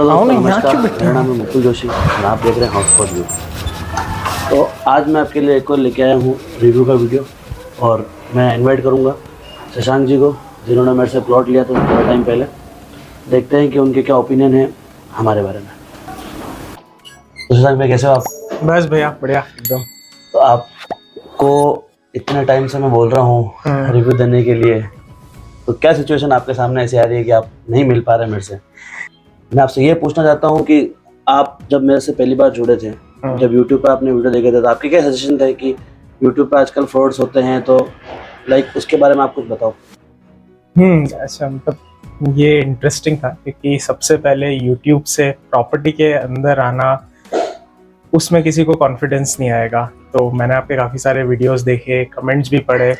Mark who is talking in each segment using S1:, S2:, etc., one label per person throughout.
S1: दोस्तों नमस्कार, मेरा नाम है मुकुल जोशी और आप देख रहे हैं हाउस फॉर व्यू। तो आज मैं आपके लिए एक और लेके आया हूँ रिव्यू का वीडियो और मैं इनवाइट करूँगा शशांक जी को, जिन्होंने मेरे से प्लॉट लिया था थोड़ा टाइम पहले। देखते हैं कि उनके क्या ओपिनियन है हमारे बारे में। तो शशांक भाई कैसे हो आप?
S2: बस भैया बढ़िया एकदम।
S1: तो आपको इतने टाइम से मैं बोल रहा हूँ रिव्यू देने के लिए, तो क्या सिचुएशन आपके सामने ऐसी आ रही है कि आप नहीं मिल पा रहे मेरे से? मैं आपसे ये पूछना चाहता हूँ कि आप जब मेरे से पहली बार जुड़े थे, जब YouTube पे आपने वीडियो देखे थे, तो आपके क्या सजेशन थे कि YouTube पे आजकल फ्रॉड्स होते हैं, तो लाइक उसके बारे में आप कुछ बताओ।
S2: अच्छा, मतलब ये इंटरेस्टिंग था क्योंकि सबसे पहले YouTube से प्रॉपर्टी के अंदर आना, उसमें किसी को कॉन्फिडेंस नहीं आएगा। तो मैंने आपके काफ़ी सारे वीडियोस देखे, कमेंट्स भी पढ़े,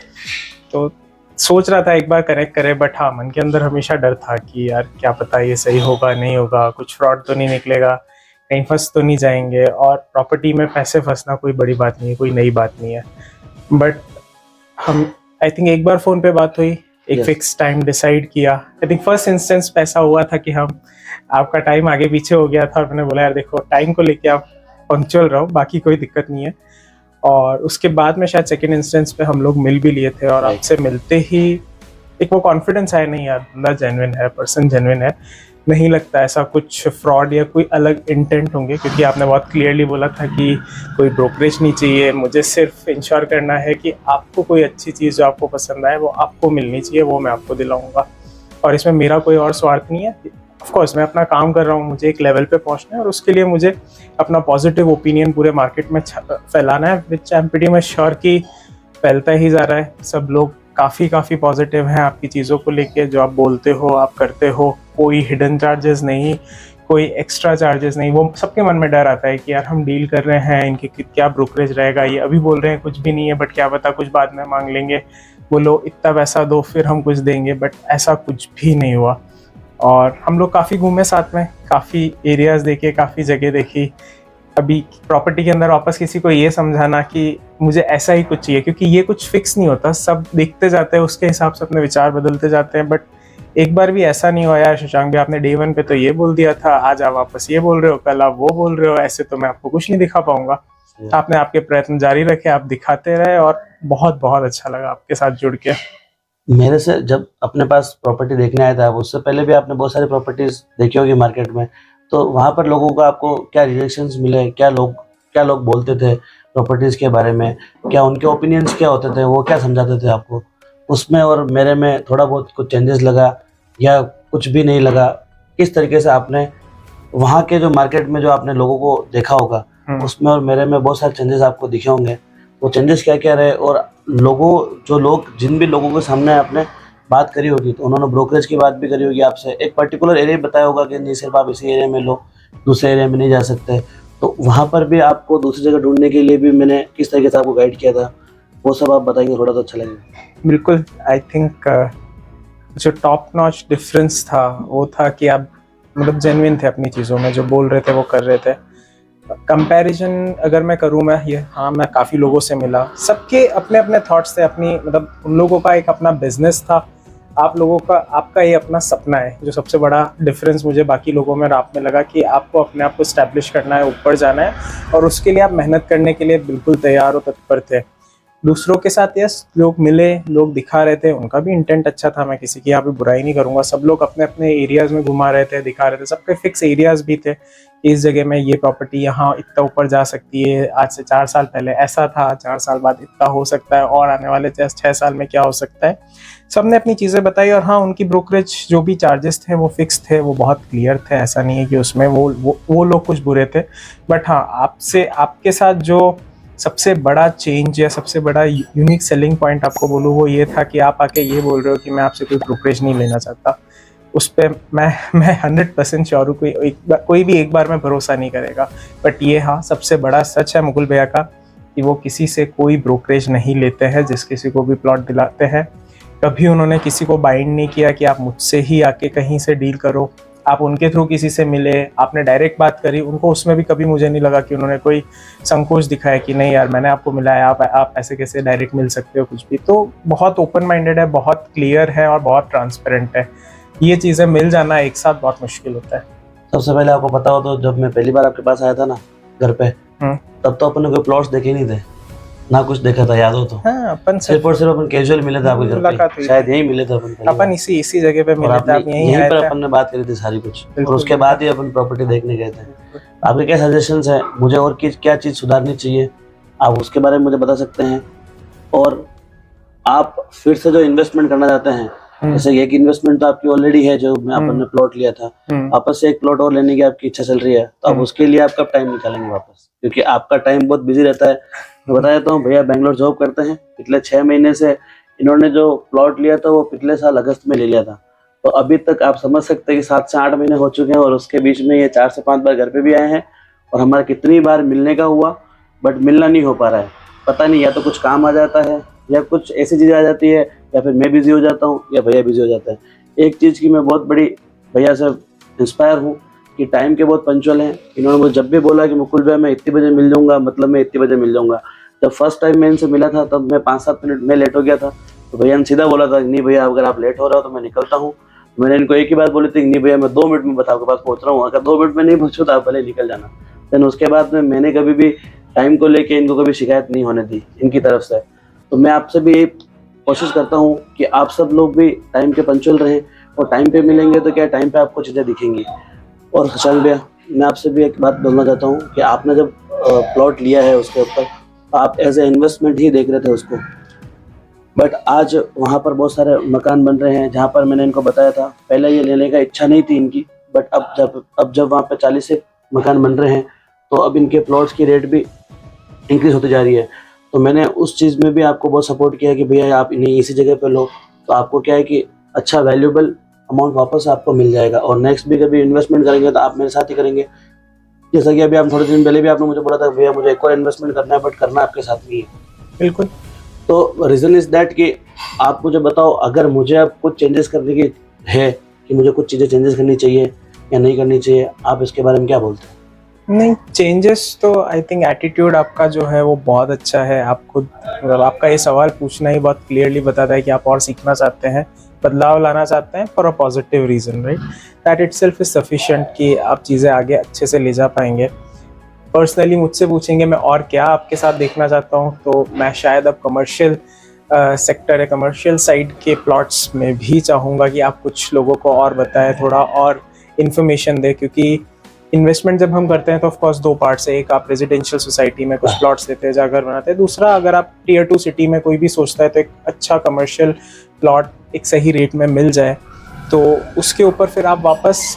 S2: तो सोच रहा था एक बार कनेक्ट करे, बट हाँ, मन के अंदर हमेशा डर था कि यार क्या पता ये सही होगा नहीं होगा, कुछ फ्रॉड तो नहीं निकलेगा, कहीं फंस तो नहीं जाएंगे। और प्रॉपर्टी में पैसे फंसना कोई बड़ी बात नहीं है, कोई नई बात नहीं है। बट हम आई थिंक एक बार फ़ोन पे बात हुई, एक फिक्स टाइम डिसाइड किया। आई थिंक फर्स्ट इंस्टेंस पे ऐसा हुआ था कि हम आपका टाइम आगे पीछे हो गया था और मैंने बोला यार देखो, टाइम को लेके आप पंक्चुअल रहो, बाकी कोई दिक्कत नहीं है। और उसके बाद में शायद सेकेंड इंस्टेंस पे हम लोग मिल भी लिए थे और आपसे मिलते ही एक वो कॉन्फिडेंस आया, नहीं यार बंदा जेन्युइन है, पर्सन जेन्युइन है, नहीं लगता ऐसा कुछ फ्रॉड या कोई अलग इंटेंट होंगे। क्योंकि आपने बहुत क्लियरली बोला था कि कोई ब्रोकरेज नहीं चाहिए, मुझे सिर्फ इंश्योर करना है कि आपको कोई अच्छी चीज़ जो आपको पसंद आए वो आपको मिलनी चाहिए, वो मैं आपको दिलाऊंगा। और इसमें मेरा कोई और स्वार्थ नहीं है। ऑफ कोर्स मैं अपना काम कर रहा हूँ, मुझे एक लेवल पे पहुँचना है और उसके लिए मुझे अपना पॉजिटिव ओपिनियन पूरे मार्केट में फैलाना है, which I am pretty much sure कि फैलता ही जा रहा है। सब लोग काफ़ी पॉजिटिव हैं आपकी चीज़ों को लेके, जो आप बोलते हो, आप करते हो। कोई हिडन चार्जेस नहीं, कोई एक्स्ट्रा चार्जेस नहीं। वो सबके मन में डर आता है कि यार हम डील कर रहे हैं, इनके क्या ब्रोकरेज रहेगा, ये अभी बोल रहे हैं कुछ भी नहीं है, बट क्या पता कुछ बाद में मांग लेंगे, बोलो इतना पैसा दो फिर हम कुछ देंगे। बट ऐसा कुछ भी नहीं हुआ। और हम लोग काफ़ी घूमे साथ में, काफ़ी एरियाज़ देखे, काफ़ी जगह देखी। अभी प्रॉपर्टी के अंदर वापस किसी को ये समझाना कि मुझे ऐसा ही कुछ चाहिए, क्योंकि ये कुछ फिक्स नहीं होता, सब देखते जाते हैं, उसके हिसाब से अपने विचार बदलते जाते हैं। बट एक बार भी ऐसा नहीं हुआ यार शशांक भी आपने डे 1 पे तो ये बोल दिया था, आज आप वापस ये बोल रहे हो, कल आप वो बोल रहे हो, ऐसे तो मैं आपको कुछ नहीं दिखा पाऊंगा। आपने आपके प्रयत्न जारी रखे, आप दिखाते रहे और बहुत बहुत अच्छा लगा आपके साथ जुड़ के।
S1: मेरे से जब अपने पास प्रॉपर्टी देखने आया था, उससे पहले भी आपने बहुत सारी प्रॉपर्टीज देखी होगी मार्केट में, तो वहाँ पर लोगों का आपको क्या रिएक्शंस मिले, क्या लोग बोलते थे प्रॉपर्टीज़ के बारे में, क्या उनके ओपिनियंस क्या होते थे, वो क्या समझाते थे आपको? उसमें और मेरे में थोड़ा बहुत कुछ चेंजेस लगा या कुछ भी नहीं लगा? किस तरीके से आपने वहाँ के जो मार्केट में जो आपने लोगों को देखा होगा, उसमें और मेरे में बहुत सारे चेंजेस आपको दिखे होंगे। वो चेंजेस क्या क्या रहे? और जिन भी लोगों के सामने आपने बात करी होगी, तो उन्होंने ब्रोकरेज की बात भी करी होगी आपसे, एक पर्टिकुलर एरिया बताया होगा कि नहीं सिर्फ आप इसी एरिया में लो, दूसरे एरिया में नहीं जा सकते। तो वहाँ पर भी आपको दूसरी जगह ढूंढने के लिए भी मैंने किस तरीके से आपको गाइड किया था, वो सब आप बताएंगे थोड़ा तो अच्छा लगेगा।
S2: बिल्कुल। आई थिंक जो टॉप नॉच डिफरेंस था वो था कि आप मतलब जेन्युइन थे अपनी चीज़ों में, जो बोल रहे थे वो कर रहे थे। कंपैरिजन अगर मैं करूँ, मैं काफ़ी लोगों से मिला, सबके अपने अपने थॉट्स थे, अपनी मतलब उन लोगों का एक अपना बिजनेस था, आप लोगों का आपका ये अपना सपना है। जो सबसे बड़ा डिफरेंस मुझे बाकी लोगों में और आप में लगा कि आपको अपने आप को स्टैब्लिश करना है, ऊपर जाना है, और उसके लिए आप मेहनत करने के लिए बिल्कुल तैयार और तत्पर थे। दूसरों के साथ यस, लोग मिले, लोग दिखा रहे थे, उनका भी इंटेंट अच्छा था, मैं किसी की यहाँ पे बुराई नहीं करूँगा। सब लोग अपने अपने एरियाज़ में घुमा रहे थे, दिखा रहे थे, सबके फिक्स एरियाज़ भी थे। इस जगह में ये प्रॉपर्टी यहाँ इतना ऊपर जा सकती है, आज से 4 साल पहले ऐसा था, 4 साल बाद इतना हो सकता है, और आने वाले 6 साल में क्या हो सकता है। सबने अपनी चीज़ें बताई। और हाँ, उनकी ब्रोकरेज जो भी चार्जेस थे वो फिक्स थे, वो बहुत क्लियर थे, ऐसा नहीं है कि उसमें वो लोग कुछ बुरे थे। बट हाँ, आपके साथ जो सबसे बड़ा चेंज या सबसे बड़ा यूनिक सेलिंग पॉइंट आपको बोलूँ, वो ये था कि आप आके ये बोल रहे हो कि मैं आपसे कोई ब्रोकरेज नहीं लेना चाहता। उस पर मैं 100% श्योर हूँ, कोई भी एक बार में भरोसा नहीं करेगा। बट ये हाँ, सबसे बड़ा सच है मुकुल भैया का कि वो किसी से कोई ब्रोकरेज नहीं लेते हैं। जिस किसी को भी प्लॉट दिलाते हैं, कभी उन्होंने किसी को बाइंड नहीं किया कि आप मुझसे ही आके कहीं से डील करो। आप उनके थ्रू किसी से मिले, आपने डायरेक्ट बात करी, उनको उसमें भी कभी मुझे नहीं लगा कि उन्होंने कोई संकोच दिखाया कि नहीं यार मैंने आपको मिलाया, आप ऐसे कैसे डायरेक्ट मिल सकते हो कुछ भी। तो बहुत ओपन माइंडेड है, बहुत क्लियर है और बहुत ट्रांसपेरेंट है। ये चीज़ें मिल जाना एक साथ बहुत मुश्किल होता है।
S1: सबसे पहले आपको पता हो तो जब मैं पहली बार आपके पास आया था ना घर पे, तब तो अपन ने कोई प्लॉट्स देखे नहीं थे, ना कुछ देखा था, याद हो तो।
S2: हाँ, अपन
S1: सिर्फ और सिर्फ अपन कैजुअल मिले थे आपके घर
S2: मुलाकात
S1: पे,
S2: हुई
S1: शायद यहीं मिले थे अपन पहली बार।
S2: अपन इसी जगह पे
S1: और
S2: मिले थे,
S1: आपने
S2: आप यहीं
S1: यहीं
S2: आए
S1: पर
S2: थे।
S1: अपन ने बात करी थी सारी कुछ, और
S2: बिल्कुल,
S1: उसके बाद ही अपन प्रॉपर्टी देखने गए थे। आपके क्या सजेशंस हैं, मुझे और क्या चीज़ सुधारनी चाहिए, आप उसके बारे में मुझे बता सकते हैं। और आप फिर से जो इन्वेस्टमेंट करना चाहते हैं, जैसे एक इन्वेस्टमेंट तो आपकी ऑलरेडी है जो अपन ने प्लॉट लिया था, वापस से एक प्लॉट और लेने की आपकी इच्छा चल रही है, तो आप उसके लिए आप कब टाइम निकालेंगे वापस, क्योंकि आपका टाइम बहुत बिजी रहता है। मैं बता देता हूँ, भैया बैंगलोर जॉब करते हैं, पिछले 6 महीने से इन्होंने जो प्लॉट लिया था वो पिछले साल अगस्त में ले लिया था, तो अभी तक आप समझ सकते हैं कि 7 से 8 महीने हो चुके हैं, और उसके बीच में ये 4 से 5 बार घर पे भी आए हैं, और हमारा कितनी बार मिलने का हुआ, बट मिलना नहीं हो पा रहा है। पता नहीं, या तो कुछ काम आ जाता है, या कुछ ऐसी चीज़ आ जाती है, या फिर मैं बिजी हो जाता हूँ, या भैया बिजी हो जाता है। एक चीज़ की मैं बहुत बड़ी भैया से इंस्पायर हूँ कि टाइम के बहुत पंचुअल हैं। इन्होंने मुझे जब भी बोला कि मुकुल भैया मैं इतनी बजे मिल जाऊँगा, मतलब मैं इतनी बजे मिल जाऊँगा। जब फर्स्ट टाइम मैं इनसे मिला था तब मैं 5-7 मिनट में लेट हो गया था, तो भैया ने सीधा बोला था, नहीं भैया अगर आप लेट हो रहे हो तो मैं निकलता हूँ। मैंने इनको एक ही बात बोली थी, नहीं भैया मैं 2 मिनट में बस आपके पास पहुँच रहा हूँ, अगर 2 मिनट में नहीं पहुँचूँ तो आप भले निकल जाना। देन उसके बाद में मैंने कभी भी टाइम को लेके इनको कभी शिकायत नहीं होने दी इनकी तरफ से। तो मैं आपसे भी कोशिश करता हूँ कि आप सब लोग भी टाइम के पंचुअल रहें, और टाइम पे मिलेंगे तो क्या टाइम पे आपको चीज़ें दिखेंगी। और शशांक भैया, मैं आपसे भी एक बात बोलना चाहता हूँ कि आपने जब प्लॉट लिया है उसके ऊपर आप एज ए इन्वेस्टमेंट ही देख रहे थे उसको, बट आज वहाँ पर बहुत सारे मकान बन रहे हैं, जहाँ पर मैंने इनको बताया था पहले ये लेने का इच्छा नहीं थी इनकी, बट अब जब वहाँ पर 40 से मकान बन रहे हैं, तो अब इनके प्लॉट्स की रेट भी इंक्रीज होती जा रही है। तो मैंने उस चीज़ में भी आपको बहुत सपोर्ट किया कि भैया आप इन्हें इसी जगह पे लो, तो आपको क्या है कि अच्छा वैल्यूएबल अमाउंट वापस आपको मिल जाएगा, और नेक्स्ट भी कभी इन्वेस्टमेंट करेंगे तो आप मेरे साथ ही करेंगे। जैसा कि अभी आप थोड़े दिन पहले भी आपने मुझे बोला था भैया मुझे एक और इन्वेस्टमेंट करना है, बट करना आपके साथ नहीं है।
S2: बिल्कुल।
S1: तो रीज़न इज़ दैट कि आप मुझे बताओ, अगर मुझे अब कुछ चेंजेस करने की है कि मुझे कुछ चीज़ें चेंजेस करनी चाहिए या नहीं करनी चाहिए, आप इसके बारे में क्या बोलते हैं?
S2: नहीं, चेंजेस तो आई थिंक एटीट्यूड आपका जो है वो बहुत अच्छा है। आप खुद मतलब आपका ये सवाल पूछना ही बहुत क्लियरली बताता है कि आप और सीखना चाहते हैं, बदलाव लाना चाहते हैं for a positive reason, right? That itself is sufficient कि आप चीज़ें आगे अच्छे से ले जा पाएंगे। पर्सनली मुझसे पूछेंगे मैं और क्या आपके साथ देखना चाहता हूँ, तो मैं शायद अब कमर्शियल सेक्टर है, कमर्शियल साइड के प्लॉट्स में भी चाहूँगा कि आप कुछ लोगों को और बताएं, थोड़ा और इन्फॉर्मेशन दें, क्योंकि इन्वेस्टमेंट जब हम करते हैं तो ऑफ कोर्स 2 पार्ट्स है। एक आप रेजिडेंशियल सोसाइटी में कुछ प्लॉट्स लेते हैं, जाकर बनाते हैं। दूसरा, अगर आप टियर 2 सिटी में कोई भी सोचता है तो एक अच्छा कमर्शियल प्लॉट एक सही रेट में मिल जाए, तो उसके ऊपर फिर आप वापस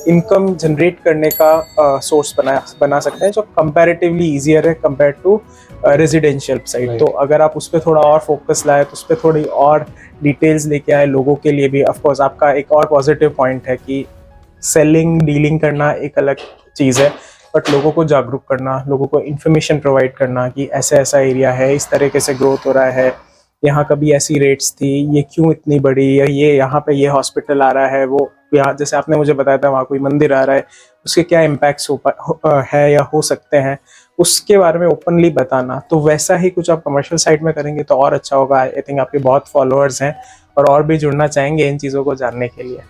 S2: इनकम जनरेट करने का सोर्स बना सकते हैं, जो कंपैरेटिवली ईजियर है कंपेयर टू रेजिडेंशियल साइड। तो अगर आप उस पर थोड़ा और फोकस लाए, तो उस पर थोड़ी और डिटेल्स लेके आए लोगों के लिए भी। ऑफ कोर्स आपका एक और पॉजिटिव पॉइंट है कि सेलिंग डीलिंग करना एक अलग चीज़ है, बट लोगों को जागरूक करना, लोगों को इन्फॉर्मेशन प्रोवाइड करना कि ऐसा ऐसा एरिया है, इस तरीके से ग्रोथ हो रहा है, यहाँ कभी ऐसी रेट्स थी, ये क्यों इतनी बड़ी, या ये यहाँ पे ये हॉस्पिटल आ रहा है, वो यहाँ जैसे आपने मुझे बताया था वहाँ कोई मंदिर आ रहा है, उसके क्या इम्पैक्ट्स है या हो सकते हैं, उसके बारे में ओपनली बताना। तो वैसा ही कुछ आप कमर्शियल साइड में करेंगे तो और अच्छा होगा। आई थिंक आपके बहुत फॉलोअर्स हैं और भी जुड़ना चाहेंगे इन चीज़ों को जानने के लिए।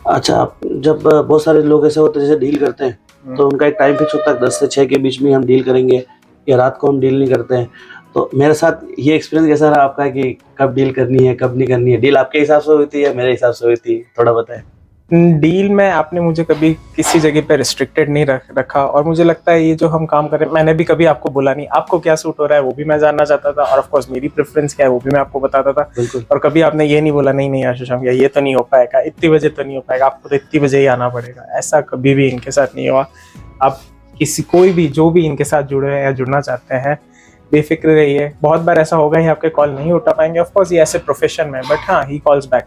S1: अच्छा, आप जब बहुत सारे लोग ऐसे होते हैं जैसे डील करते हैं, तो उनका एक टाइम फिक्स होता है 10 से 6 के बीच में हम डील करेंगे, या रात को हम डील नहीं करते हैं। तो मेरे साथ ये एक्सपीरियंस कैसा रहा आपका कि कब डील करनी है कब नहीं करनी है? डील आपके हिसाब से हुई थी या मेरे हिसाब से हुई थी, थोड़ा बताएं।
S2: डील में आपने मुझे कभी किसी जगह पे रिस्ट्रिक्टेड नहीं रखा, और मुझे लगता है ये जो हम काम कर रहे हैं, मैंने भी कभी आपको बोला नहीं आपको क्या सूट हो रहा है, वो भी मैं जानना चाहता था, और ऑफ कोर्स मेरी प्रेफरेंस क्या है वो भी मैं आपको बताता था।
S1: बिल्कुल।
S2: और कभी आपने ये नहीं बोला नहीं आशीष भैया ये तो नहीं हो पाएगा, इतनी बजे तो नहीं हो पाएगा, आपको तो इतनी बजे ही आना पड़ेगा। ऐसा कभी भी इनके साथ नहीं हुआ। आप कोई भी जो भी इनके साथ जुड़े हैं या जुड़ना चाहते हैं, बेफिक्र रहिए। बहुत बार ऐसा होगा ही आपके कॉल नहीं उठा पाएंगे, ऑफ कोर्स ये ऐसे प्रोफेशन में, बट हाँ ही कॉल्स बैक,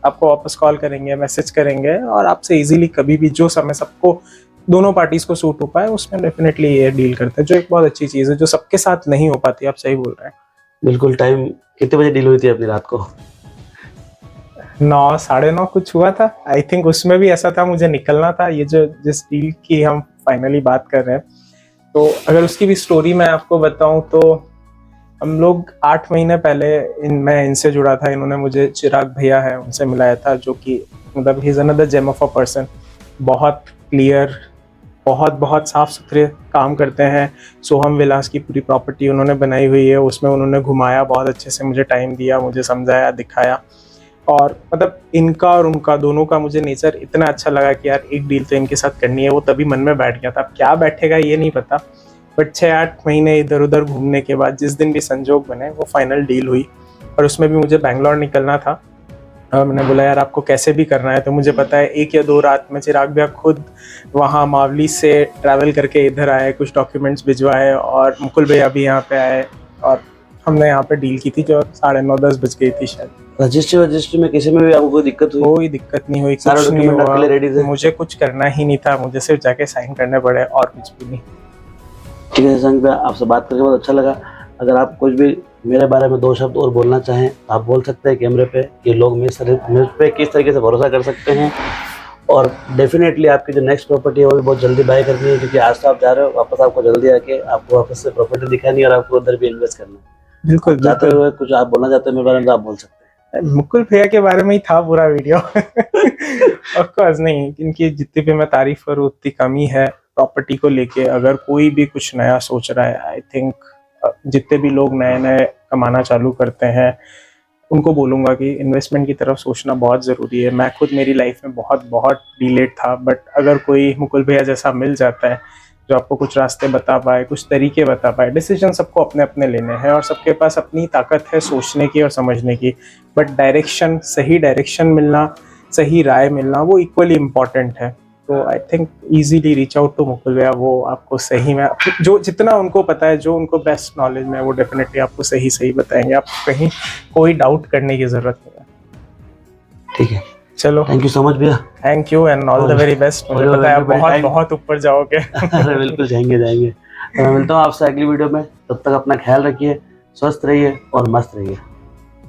S2: आपको वापस कॉल करेंगे, मैसेज करेंगे, और आपसे इजीली कभी भी जो समय सबको दोनों पार्टीज को सूट हो पाए उसमें डेफिनेटली ये डील करते हैं, जो एक बहुत अच्छी चीज़ है जो सबके साथ नहीं हो पाती। आप सही बोल रहे हैं।
S1: बिल्कुल। टाइम कितने बजे डील हुई थी अपनी रात को?
S2: 9, 9:30 कुछ हुआ था आई थिंक। उसमें भी ऐसा था मुझे निकलना था। ये जो जिस डील की हम फाइनली बात कर रहे हैं, तो अगर उसकी भी स्टोरी मैं आपको बताऊं तो हम लोग 8 महीने पहले मैं इनसे जुड़ा था। इन्होंने मुझे चिराग भैया है उनसे मिलाया था, जो कि मतलब ही is another gem of a person. बहुत क्लियर, बहुत बहुत साफ सुथरे काम करते हैं। सोहम विलास की पूरी प्रॉपर्टी उन्होंने बनाई हुई है, उसमें उन्होंने घुमाया बहुत अच्छे से, मुझे टाइम दिया, मुझे समझाया, दिखाया। और मतलब इनका और उनका दोनों का मुझे नेचर इतना अच्छा लगा कि यार एक डील तो इनके साथ करनी है। वो तभी मन में बैठ गया था, अब क्या बैठेगा ये नहीं पता, बट 6-8 महीने इधर उधर घूमने के बाद जिस दिन भी संजोग बने वो फाइनल डील हुई। और उसमें भी मुझे बैंगलोर निकलना था। मैंने बोला यार आपको कैसे भी करना है, तो मुझे पता है 1 या 2 रात में चिराग भैया खुद वहाँ मावली से ट्रैवल करके इधर आए, कुछ डॉक्यूमेंट्स भिजवाए, और मुकुल भैया भी यहाँ पे आए, और हमने यहाँ पे डील की थी जो 9:30-10 बज गई थी शायद।
S1: रजिस्ट्री में किसी में भी आपको कोई दिक्कत हुई?
S2: कोई दिक्कत नहीं हुई,
S1: सारा
S2: कुछ नहीं
S1: डॉक्यूमेंट आपके लिए रेडी
S2: हुआ,
S1: थे?
S2: मुझे कुछ करना ही नहीं था, मुझे सिर्फ जाके साइन करने पड़े और कुछ भी नहीं।
S1: ठीक है शशांक भैया, आपसे बात करके बहुत अच्छा लगा। अगर आप कुछ भी मेरे बारे में 2 शब्द और बोलना चाहें आप बोल सकते हैं कैमरे पे, कि लोग मेरे पे किस तरीके से भरोसा कर सकते हैं। और डेफिनेटली आपकी जो नेक्स्ट प्रॉपर्टी है वो भी बहुत जल्दी बाय करनी है, क्योंकि आज तो आप जा रहे हो, वापस आपको जल्दी आके आपको वापस से प्रॉपर्टी दिखानी है और आपको उधर भी इन्वेस्ट करना है।
S2: बिल्कुल
S1: जाते हुए कुछ आप बोलना चाहते हैं मेरे बारे में तो आप बोल सकते हैं।
S2: मुकुल भैया के बारे में ही था पूरा वीडियो। ऑफ कोर्स नहीं, इनकी जितनी भी मैं तारीफ करूँ उतनी कमी है प्रॉपर्टी को लेके। अगर कोई भी कुछ नया सोच रहा है, आई थिंक जितने भी लोग नए नए कमाना चालू करते हैं उनको बोलूँगा कि इन्वेस्टमेंट की तरफ सोचना बहुत ज़रूरी है। मैं खुद मेरी लाइफ में बहुत बहुत डिलेट था, बट अगर कोई मुकुल भैया जैसा मिल जाता है जो आपको कुछ रास्ते बता पाए, कुछ तरीके बता पाए। डिसीजन सबको अपने अपने लेने हैं और सबके पास अपनी ताकत है सोचने की और समझने की, बट डायरेक्शन, सही डायरेक्शन मिलना, सही राय मिलना वो इक्वली इम्पॉर्टेंट है। तो I think easily reach out to Mukul भैया, वो आपको सही में जो जितना उनको पता है, जो उनको बेस्ट नॉलेज में, वो डेफिनेटली आपको सही सही बताएंगे। आपको कहीं कोई डाउट करने की जरूरत नहीं है।
S1: ठीक है,
S2: चलो,
S1: थैंक यू सो मच भैया।
S2: Thank you and all the very best. मुझे पता है बहुत बहुत ऊपर जाओगे।
S1: अरे बिल्कुल जाएंगे। तो मैं मिलता हूँ आपसे अगली वीडियो में, तब तक अपना ख्याल रखिए, स्वस्थ रहिए और मस्त रहिए।